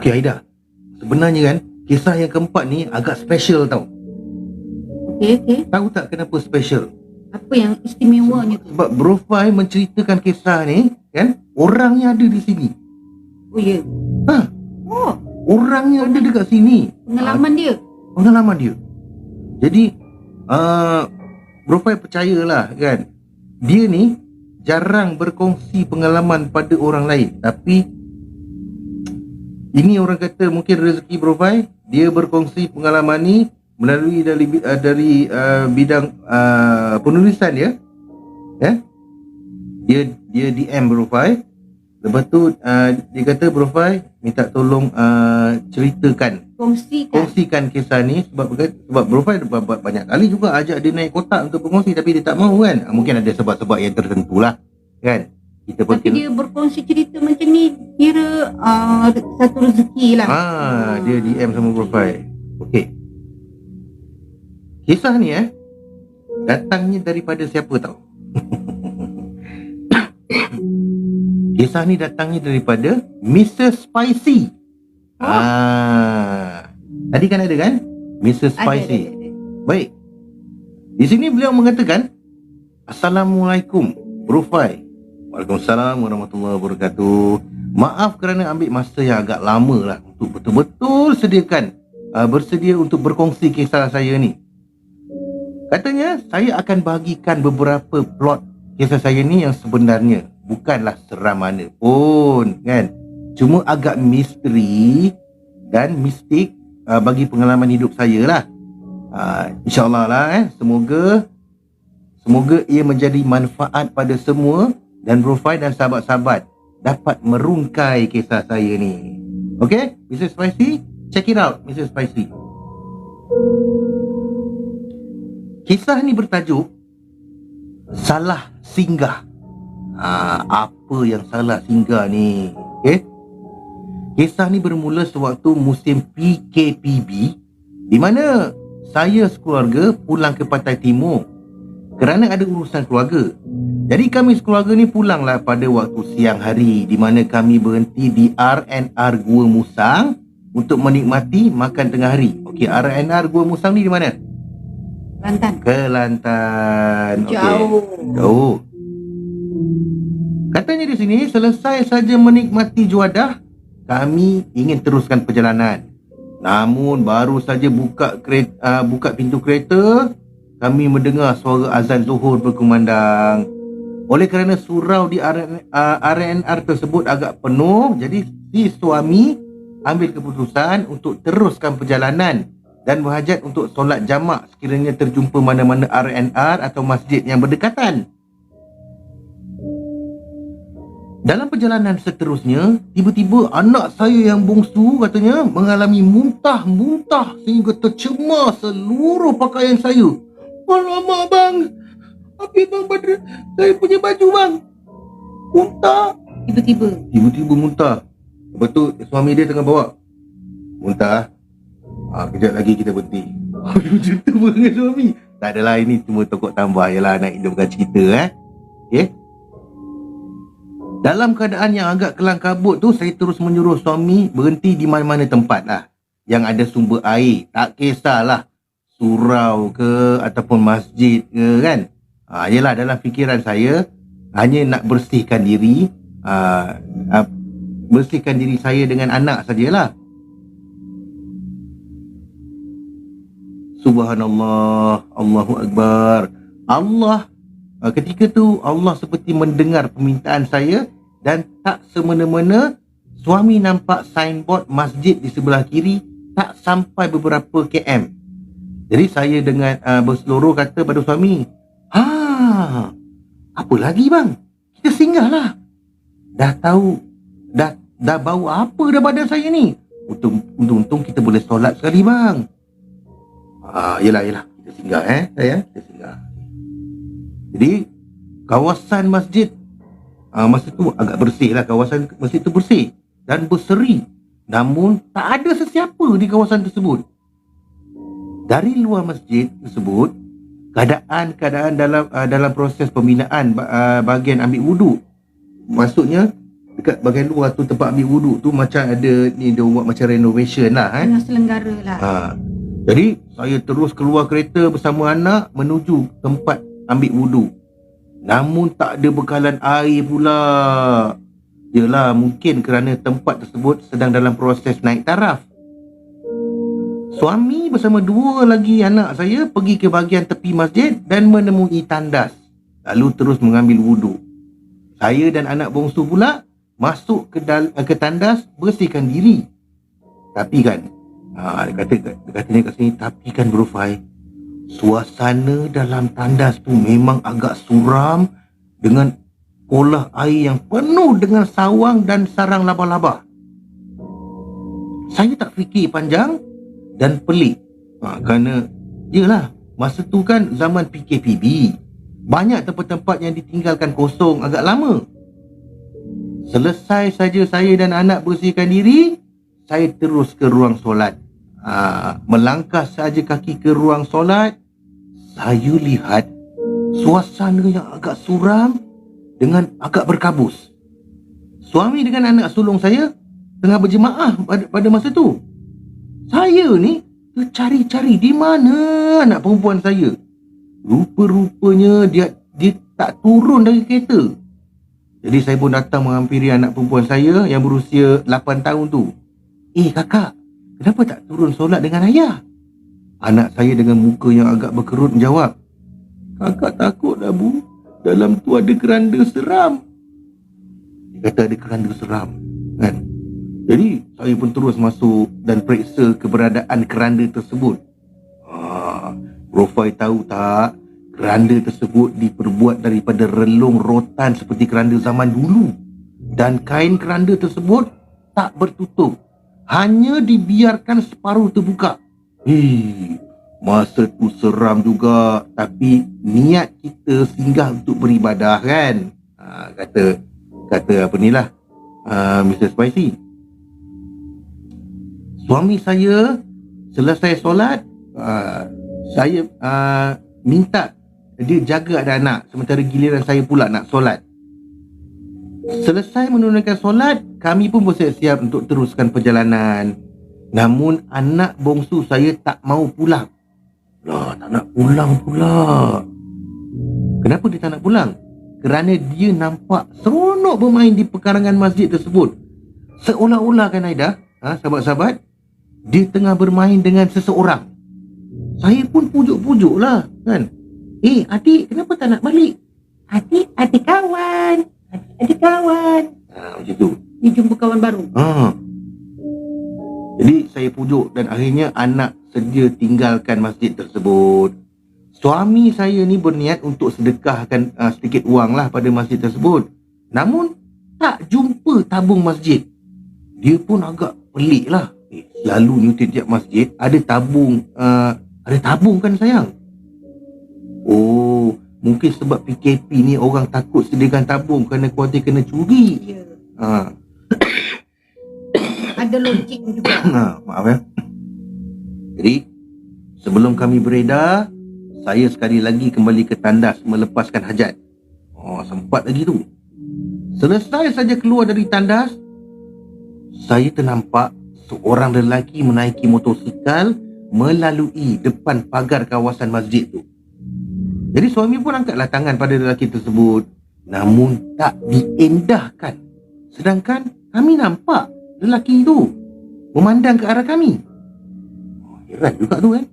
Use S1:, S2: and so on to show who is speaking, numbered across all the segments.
S1: Okey Aida, sebenarnya kan kisah yang keempat ni agak special tau.
S2: Okey.
S1: Tahu tak kenapa special?
S2: Apa yang istimewanya tu?
S1: Sebab Bro Fai menceritakan kisah ni kan, orangnya ada di sini.
S2: Oh ya.
S1: Ha,
S2: Oh,
S1: orangnya ada dekat sini.
S2: pengalaman dia.
S1: Pengalaman dia. Jadi Bro Fai percayalah kan, dia ni jarang berkongsi pengalaman pada orang lain. Tapi ini orang kata mungkin rezeki Bro Fai, dia berkongsi pengalaman ni melalui dari bidang penulisan dia. Dia DM Bro Fai. Lepas tu dia kata Bro Fai minta tolong ceritakan, kongsikan kisah ni sebab Bro Fai banyak kali juga ajak dia naik kotak untuk berkongsi tapi dia tak mahu kan. Mungkin ada sebab-sebab yang tertentu lah kan. Kita
S2: Tapi dia berkongsi cerita macam ni kira satu rezeki lah.
S1: Dia DM sama Bro Fai. Okey. Kisah ni datangnya daripada siapa tahu? Kisah ni datangnya daripada Mrs. Spicy. Tadi kan ada kan? Mrs. Spicy.
S2: Ada.
S1: Baik. Di sini beliau mengatakan, Assalamualaikum Bro Fai. Waalaikumsalam warahmatullahi wabarakatuh. Maaf kerana ambil masa yang agak lama lah untuk betul-betul bersedia untuk berkongsi kisah saya ni. Katanya saya akan bahagikan beberapa plot kisah saya ni yang sebenarnya bukanlah seram mana pun kan. Cuma agak misteri dan mistik bagi pengalaman hidup saya lah. InsyaAllah lah Semoga ia menjadi manfaat pada semua dan Bro Fai dan sahabat-sahabat dapat merungkai kisah saya ni. Okay, Mrs. Spicy, check it out Mrs. Spicy. Kisah ni bertajuk Salah Singgah. Apa yang salah singgah ni? Okay, kisah ni bermula sewaktu musim PKPB, di mana saya sekeluarga pulang ke Pantai Timur kerana ada urusan keluarga. Jadi kami sekeluarga ni pulanglah pada waktu siang hari, di mana kami berhenti di R&R Gua Musang untuk menikmati makan tengah hari. Okey, R&R Gua Musang ni di mana? Kelantan. Jauh. Katanya di sini selesai saja menikmati juadah, kami ingin teruskan perjalanan. Namun baru saja buka pintu kereta, kami mendengar suara azan Zuhur berkumandang. Oleh kerana surau di R&R tersebut agak penuh, jadi si suami ambil keputusan untuk teruskan perjalanan dan berhajat untuk solat jamak sekiranya terjumpa mana-mana R&R atau masjid yang berdekatan. Dalam perjalanan seterusnya, tiba-tiba anak saya yang bongsu katanya mengalami muntah-muntah sehingga tercemar seluruh pakaian saya. Alamak bang, habis bang pada saya punya baju bang. Muntah. Tiba-tiba muntah. Lepas tu suami dia tengah bawa. Muntah. Kejap lagi kita berhenti. Macam tu dengan suami. Tak adalah, ini cuma tokok tambah. Yalah, nak hidupkan cerita Okay. Dalam keadaan yang agak kelang kabut tu, saya terus menyuruh suami berhenti di mana-mana tempat lah yang ada sumber air. Tak kisahlah surau ke ataupun masjid ke kan. Yelah, dalam fikiran saya hanya nak bersihkan diri saya dengan anak sajalah. Subhanallah, Allahu Akbar. Ketika tu Allah seperti mendengar permintaan saya dan tak semena-mena suami nampak signboard masjid di sebelah kiri tak sampai beberapa km. Jadi saya dengan berseloroh kata pada suami, apa lagi bang? Kita singgahlah. Dah tahu dah bau apa dah badan saya ni. Untung kita boleh solat sekali bang. Yelah kita singgah sayang, kita singgah. Jadi kawasan masjid masa tu agak bersih lah. Kawasan masjid tu bersih dan berseri. Namun tak ada sesiapa di kawasan tersebut. Dari luar masjid tersebut, keadaan dalam proses pembinaan bahagian ambil wuduk. Maksudnya dekat bahagian luar tu tempat ambil wuduk tu macam ada ni, dia buat macam renovation lah kan.
S2: Tengah selenggara lah.
S1: Jadi saya terus keluar kereta bersama anak menuju tempat ambil wuduk. Namun tak ada bekalan air pula. Yelah, mungkin kerana tempat tersebut sedang dalam proses naik taraf. Suami bersama 2 lagi anak saya pergi ke bahagian tepi masjid dan menemui tandas, lalu terus mengambil wuduk. Saya dan anak bongsu pula masuk ke tandas bersihkan diri. Tapi kan, dia kata kat sini, tapi kan Bro Fai, suasana dalam tandas tu memang agak suram dengan kolah air yang penuh dengan sawang dan sarang laba-laba. Saya tak fikir panjang dan pelik. Kerana yelah, masa tu kan zaman PKPB, banyak tempat-tempat yang ditinggalkan kosong agak lama. Selesai saja saya dan anak bersihkan diri, saya terus ke ruang solat. Melangkah saja kaki ke ruang solat, saya lihat suasana yang agak suram dengan agak berkabus. Suami dengan anak sulung saya tengah berjemaah pada masa tu. Saya ni tercari-cari di mana anak perempuan saya. Rupa-rupanya dia tak turun dari kereta. Jadi saya pun datang menghampiri anak perempuan saya yang berusia 8 tahun tu. Kakak, kenapa tak turun solat dengan ayah? Anak saya dengan muka yang agak berkerut menjawab, kakak takut dah Bu, dalam tu ada keranda seram. Dia kata ada keranda seram kan. Jadi saya pun terus masuk dan periksa keberadaan keranda tersebut. Bro Fai tahu tak, keranda tersebut diperbuat daripada relung rotan seperti keranda zaman dulu. Dan kain keranda tersebut tak bertutup, hanya dibiarkan separuh terbuka. Masa tu seram juga, tapi niat kita singgah untuk beribadah kan. Kata apa ni lah, Mr. Spicy. Suami saya selesai solat, saya minta dia jaga ada anak, sementara giliran saya pula nak solat. Selesai menunaikan solat, kami pun bersiap-siap untuk teruskan perjalanan. Namun anak bongsu saya tak mau pulang. Tak nak pulang pula. Kenapa dia tak nak pulang? Kerana dia nampak seronok bermain di pekarangan masjid tersebut. Seolah-olah kan Aida, sahabat-sahabat, dia tengah bermain dengan seseorang. Saya pun pujuk-pujuk lah kan. Adik, kenapa tak nak balik? Adik kawan. Adik kawan. Macam tu.
S2: Dia jumpa kawan baru.
S1: Jadi saya pujuk dan akhirnya anak sedia tinggalkan masjid tersebut. Suami saya ni berniat untuk sedekahkan sedikit wang lah pada masjid tersebut. Namun tak jumpa tabung masjid. Dia pun agak pelik lah. Selalu tiap masjid ada tabung. Ada tabung kan sayang? Mungkin sebab PKP ni orang takut sediakan tabung kerana khawatir kena curi.
S2: Ya. Ada logik juga.
S1: Maaf ya. Jadi sebelum kami beredar, saya sekali lagi kembali ke tandas melepaskan hajat. Sempat lagi tu. Selesai saja keluar dari tandas, saya ternampak seorang lelaki menaiki motosikal melalui depan pagar kawasan masjid tu. Jadi suami pun angkatlah tangan pada lelaki tersebut, namun tak diendahkan. Sedangkan kami nampak lelaki itu memandang ke arah kami. Heran juga tu kan.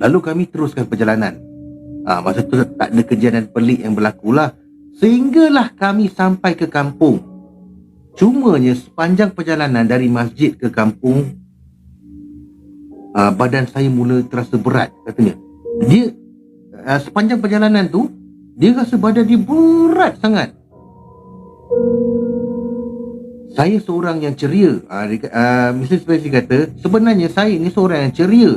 S1: Lalu kami teruskan perjalanan. Masa tu tak ada kejadian pelik yang berlaku lah, sehinggalah kami sampai ke kampung. Cumanya sepanjang perjalanan dari masjid ke kampung, badan saya mula terasa berat katanya. Dia sepanjang perjalanan tu, dia rasa badan dia berat sangat. Saya seorang yang ceria. Mr. Spacey kata, sebenarnya saya ni seorang yang ceria,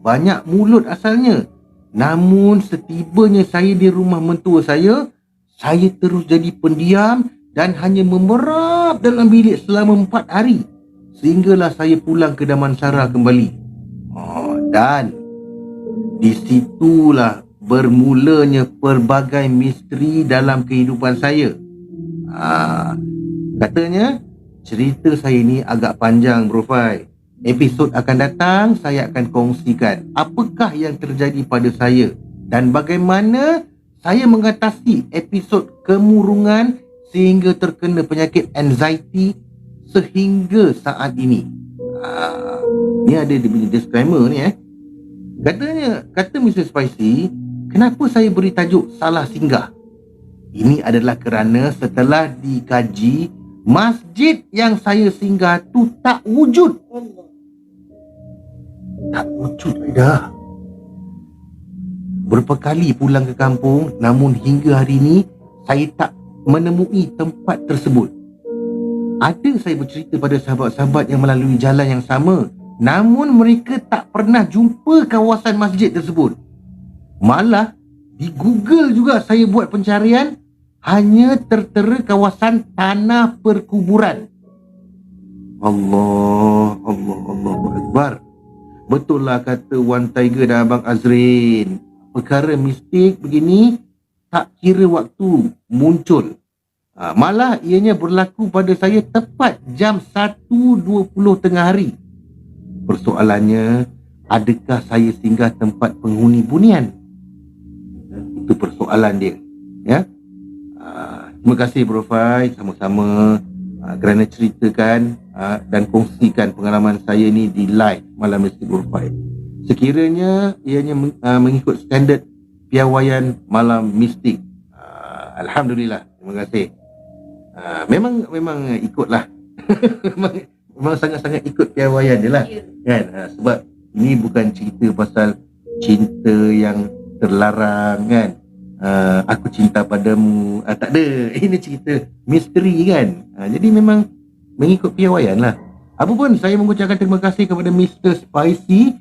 S1: banyak mulut asalnya. Namun setibanya saya di rumah mentua saya terus jadi pendiam dan hanya memerap dalam bilik selama 4 hari. Sehinggalah saya pulang ke Damansara kembali. Dan di situlah bermulanya pelbagai misteri dalam kehidupan saya. Katanya cerita saya ni agak panjang Bro Fai. Episod akan datang saya akan kongsikan apakah yang terjadi pada saya dan bagaimana saya mengatasi episod kemurungan sehingga terkena penyakit anxiety sehingga saat ini. Ni ada dia punya disclaimer ni Katanya, kata Mr. Spicy, kenapa saya beri tajuk salah singgah? Ini adalah kerana setelah dikaji, masjid yang saya singgah tu tak wujud. Tak wujud dah. Berapa kali pulang ke kampung, namun hingga hari ini saya tak menemui tempat tersebut. Ada saya bercerita pada sahabat-sahabat yang melalui jalan yang sama, namun mereka tak pernah jumpa kawasan masjid tersebut. Malah di Google juga saya buat pencarian, hanya tertera kawasan tanah perkuburan. Allah Akbar. Betul lah kata Wan Tiger dan Abang Azrin. Perkara mistik begini tak kira waktu muncul. Malah ianya berlaku pada saya tepat jam 1.20 tengah hari. Persoalannya, adakah saya singgah tempat penghuni bunian? Itu persoalan dia. Ya. Terima kasih Bro Fai sama-sama kerana ceritakan dan kongsikan pengalaman saya ni di live Malam Mistik Bro Fai. Sekiranya ianya mengikut standard piawaian Malam Mistik. Alhamdulillah. Terima kasih. Memang ikutlah. memang sangat-sangat ikut piawaian dia lah. Kan? Sebab ini bukan cerita pasal cinta yang terlarang kan. Aku cinta padamu. Tak ada. Ini cerita misteri kan. Jadi memang mengikut piawaian lah. Apa pun saya mengucapkan terima kasih kepada Mr. Spicy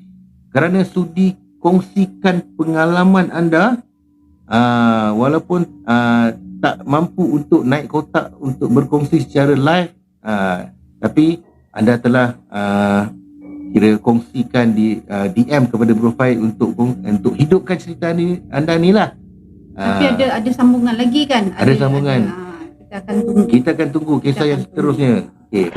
S1: kerana sudi kongsikan pengalaman anda. Walaupun tak mampu untuk naik kotak untuk berkongsi secara live, tapi anda telah kira kongsikan di DM kepada Bro Fai untuk hidupkan cerita anda ni lah.
S2: Tapi ada sambungan lagi kan?
S1: Ada sambungan.
S2: Kita akan tunggu
S1: Kita akan tunggu kisah yang seterusnya. Okey.